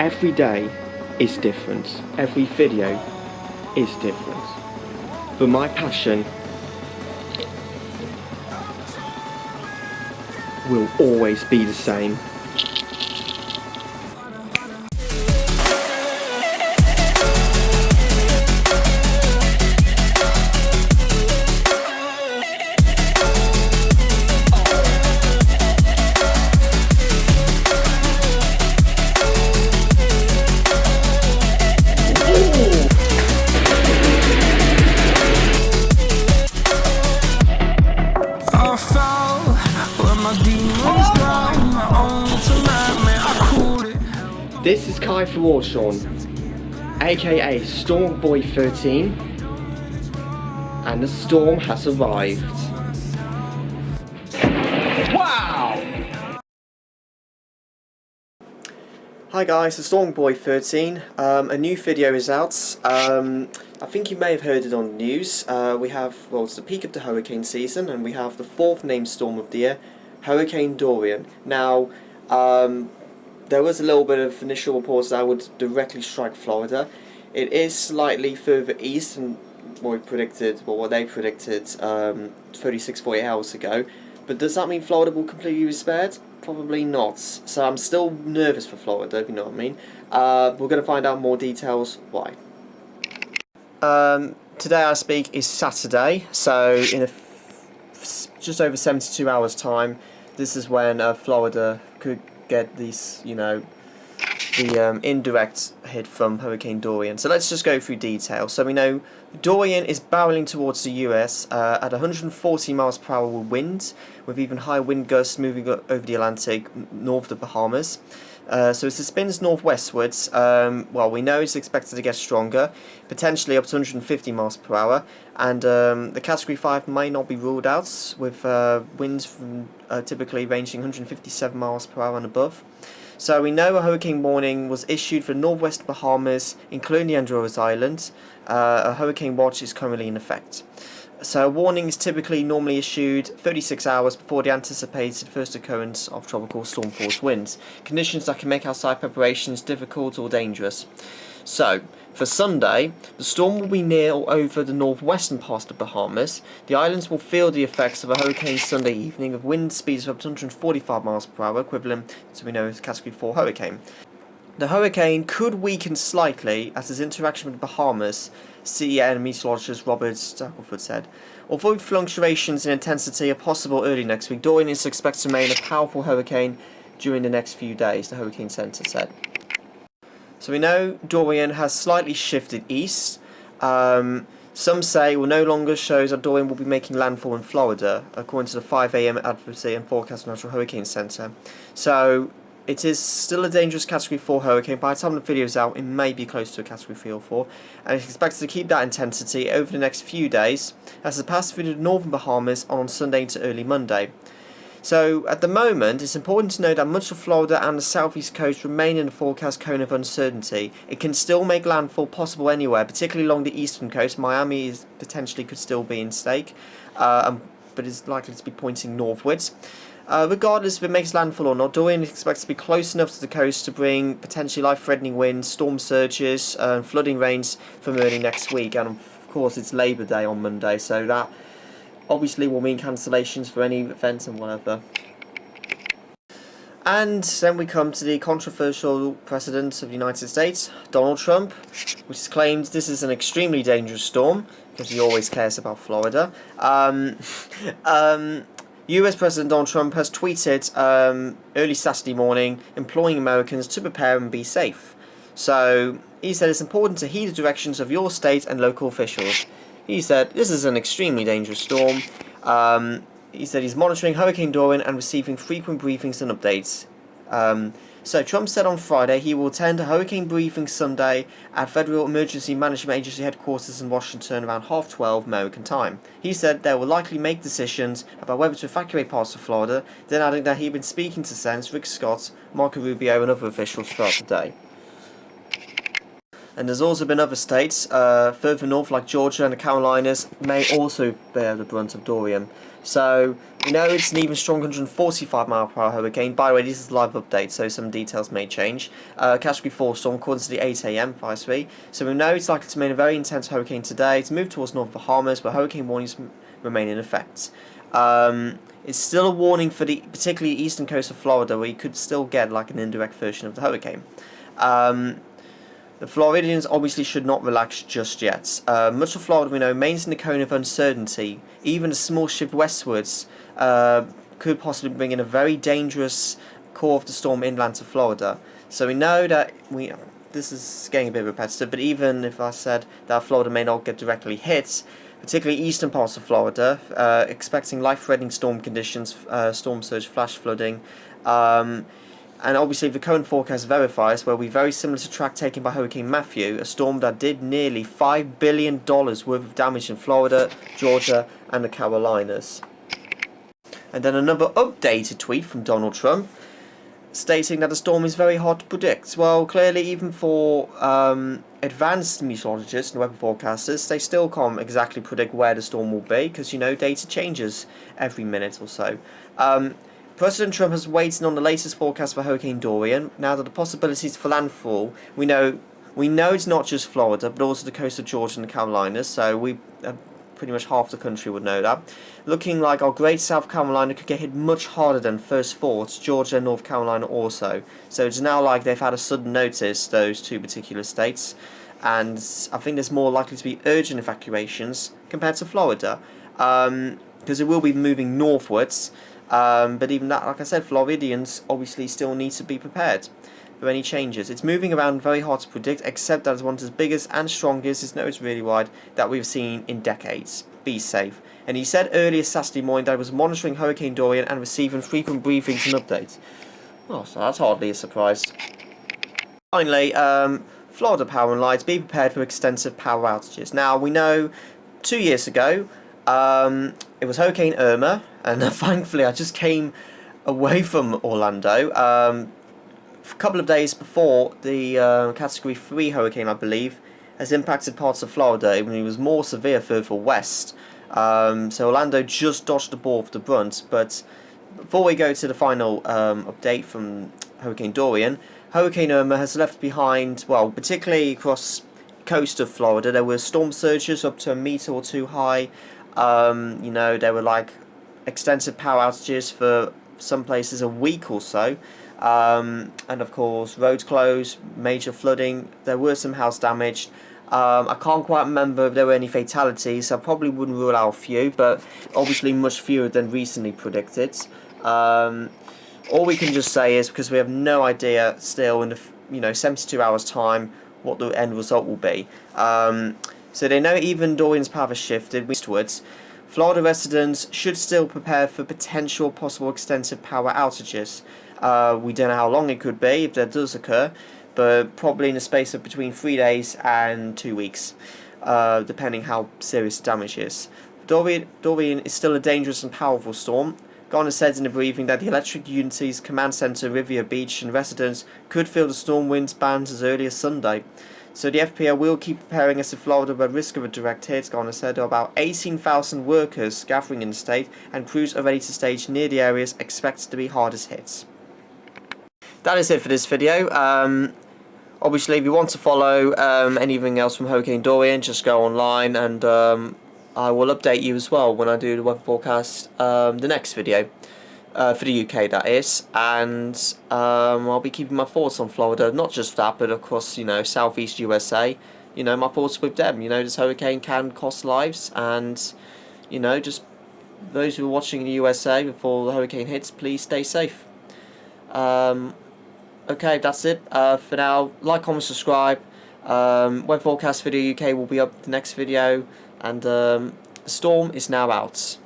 every day is different. Every video is different. But my passion will always be the same. This is Kai for Warshawn, aka Stormboy13, and the storm has arrived. Wow! Hi guys, it's Stormboy13. A new video is out. I think you may have heard it on the news. We have, well, it's the peak of the hurricane season, and we have the 4th named storm of the year, Hurricane Dorian. Now, there was a little bit of initial reports that would directly strike Florida. It is slightly further east than what they predicted 36, 48 hours ago. But does that mean Florida will completely be spared? Probably not. So I'm still nervous for Florida, if you know what I mean. We're going to find out more details why. Today I speak is Saturday, so in just over 72 hours time, this is when Florida could get these, the indirect hit from Hurricane Dorian. So let's just go through details. So we know Dorian is barreling towards the US at 140 miles per hour wind, with even high wind gusts moving over the Atlantic north of the Bahamas. So as it spins northwestwards, we know it's expected to get stronger, potentially up to 150 miles per hour, and the Category 5 may not be ruled out, with winds from, typically ranging 157 miles per hour and above. So we know a hurricane warning was issued for northwest Bahamas, including the Andorras Islands. A hurricane watch is currently in effect. So a warning is normally issued 36 hours before the anticipated first occurrence of tropical storm force winds, conditions that can make outside preparations difficult or dangerous. So, for Sunday, the storm will be near or over the northwestern part of the Bahamas. The islands will feel the effects of a hurricane Sunday evening, with wind speeds of up to 145 miles per hour, equivalent to a Category 4 hurricane. The hurricane could weaken slightly as its interaction with the Bahamas, CEN meteorologist Robert Stackelford said. Although fluctuations in intensity are possible early next week, Dorian is expected to remain a powerful hurricane during the next few days, the Hurricane Center said. So we know Dorian has slightly shifted east. Some say will no longer shows that Dorian will be making landfall in Florida, according to the 5 a.m. Advocacy and Forecast National Hurricane Center. So it is still a dangerous Category 4 hurricane. By the time the video is out, it may be close to a Category 3 or 4, and it's expected to keep that intensity over the next few days as it passes through the northern Bahamas on Sunday into early Monday. So at the moment, it's important to note that much of Florida and the southeast coast remain in the forecast cone of uncertainty. It can still make landfall possible anywhere, particularly along the eastern coast. Miami potentially could still be in stake, but is likely to be pointing northwards. Regardless if it makes landfall or not, Dorian is expected to be close enough to the coast to bring potentially life-threatening winds, storm surges, and flooding rains from early next week. And of course, it's Labour Day on Monday, so that obviously will mean cancellations for any events and whatever. And then we come to the controversial President of the United States, Donald Trump, which has claimed this is an extremely dangerous storm, because he always cares about Florida. US President Donald Trump has tweeted early Saturday morning imploring Americans to prepare and be safe. So he said it's important to heed the directions of your state and local officials. He said this is an extremely dangerous storm. He said he's monitoring Hurricane Dorian and receiving frequent briefings and updates. So Trump said on Friday he will attend a hurricane briefing Sunday at Federal Emergency Management Agency headquarters in Washington around 12:30 American time. He said they will likely make decisions about whether to evacuate parts of Florida, then adding that he'd been speaking to Senators Rick Scott, Marco Rubio and other officials throughout the day. And there's also been other states further north, like Georgia and the Carolinas, may also bear the brunt of Dorian. So we know it's an even strong 145-mile-per-hour hurricane. By the way, this is a live update, so some details may change. Category 4 storm according to the 8 AM advisory. So we know it's likely to remain a very intense hurricane today. To move towards North Bahamas, where hurricane warnings remain in effect. It's still a warning for the particularly eastern coast of Florida, where you could still get like an indirect version of the hurricane. The Floridians obviously should not relax just yet. Much of Florida, we know, remains in the cone of uncertainty. Even a small shift westwards could possibly bring in a very dangerous core of the storm inland to Florida. So we know that this is getting a bit repetitive, but even if I said that Florida may not get directly hit, particularly eastern parts of Florida, expecting life-threatening storm conditions, storm surge, flash flooding, and obviously if the current forecast verifies, will be very similar to track taken by Hurricane Matthew, a storm that did nearly $5 billion worth of damage in Florida, Georgia and the Carolinas. And then another updated tweet from Donald Trump, stating that the storm is very hard to predict. Well, clearly even for advanced meteorologists and weather forecasters, they still can't exactly predict where the storm will be, because, you know, data changes every minute or so. President Trump has waited on the latest forecast for Hurricane Dorian. Now that the possibilities for landfall, we know it's not just Florida, but also the coast of Georgia and the Carolinas, so pretty much half the country would know that. Looking like our great South Carolina could get hit much harder than first thought, Georgia and North Carolina also. So it's now like they've had a sudden notice, those two particular states, and I think there's more likely to be urgent evacuations compared to Florida, because it will be moving northwards. But even that, like I said, Floridians obviously still need to be prepared for any changes. It's moving around, very hard to predict, except that it's one of the biggest and strongest, it's noticed really wide, that we've seen in decades. Be safe. And he said earlier Saturday morning that he was monitoring Hurricane Dorian and receiving frequent briefings and updates. Oh, so that's hardly a surprise. Finally, Florida Power and Light, be prepared for extensive power outages. Now, we know 2 years ago, it was Hurricane Irma, and thankfully I just came away from Orlando a couple of days before the Category 3 hurricane, I believe, has impacted parts of Florida, even it was more severe further west. So Orlando just dodged the ball for the brunt. But before we go to the final update from Hurricane Dorian, Hurricane Irma has left behind, well, particularly across the coast of Florida, there were storm surges up to a meter or two high. You know, there were like extensive power outages for some places a week or so, and of course roads closed, major flooding, there were some house damage. I can't quite remember if there were any fatalities, so I probably wouldn't rule out a few, but obviously much fewer than recently predicted. All we can just say is, because we have no idea still in the 72 hours time what the end result will be, so they know even Dorian's path has shifted westwards. Florida residents should still prepare for potential possible extensive power outages. We don't know how long it could be if that does occur, but probably in the space of between 3 days and 2 weeks, depending how serious the damage is. Dorian is still a dangerous and powerful storm. Garner said in a briefing that the Electric Utilities Command Center, Riviera Beach, and residents could feel the storm winds bands as early as Sunday. So the FPL will keep preparing as if Florida were at risk of a direct hit. Garner said there are about 18,000 workers gathering in the state, and crews are ready to stage near the areas expected to be hardest hit. That is it for this video. Obviously, if you want to follow anything else from Hurricane Dorian, just go online, and I will update you as well when I do the weather forecast, the next video. For the UK, that is, and I'll be keeping my thoughts on Florida, not just that, but of course, southeast USA, my thoughts with them. This hurricane can cost lives, and, just those who are watching in the USA before the hurricane hits, please stay safe. Okay, that's it for now. Like, comment, subscribe. Weather forecast for the UK will be up the next video, and the storm is now out.